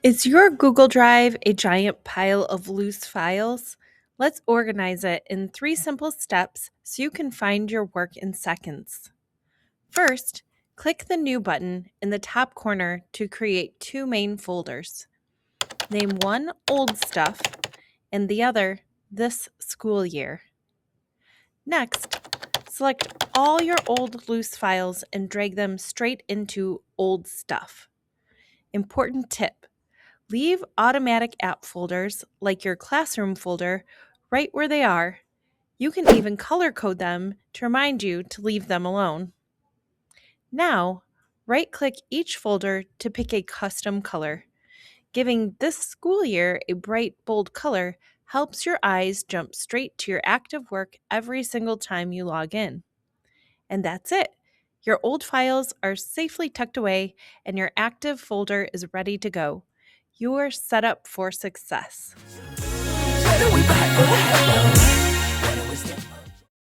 Is your Google Drive a giant pile of loose files? Let's organize it in 3 simple steps so you can find your work in seconds. First, click the New button in the top corner to create 2 main folders. Name one Old Stuff and the other This School Year. Next, select all your old loose files and drag them straight into Old Stuff. Important tip: leave automatic app folders, like your classroom folder, right where they are. You can even color code them to remind you to leave them alone. Now, right-click each folder to pick a custom color. Giving This School Year a bright, bold color helps your eyes jump straight to your active work every single time you log in. And that's it. Your old files are safely tucked away and your active folder is ready to go. You are set up for success.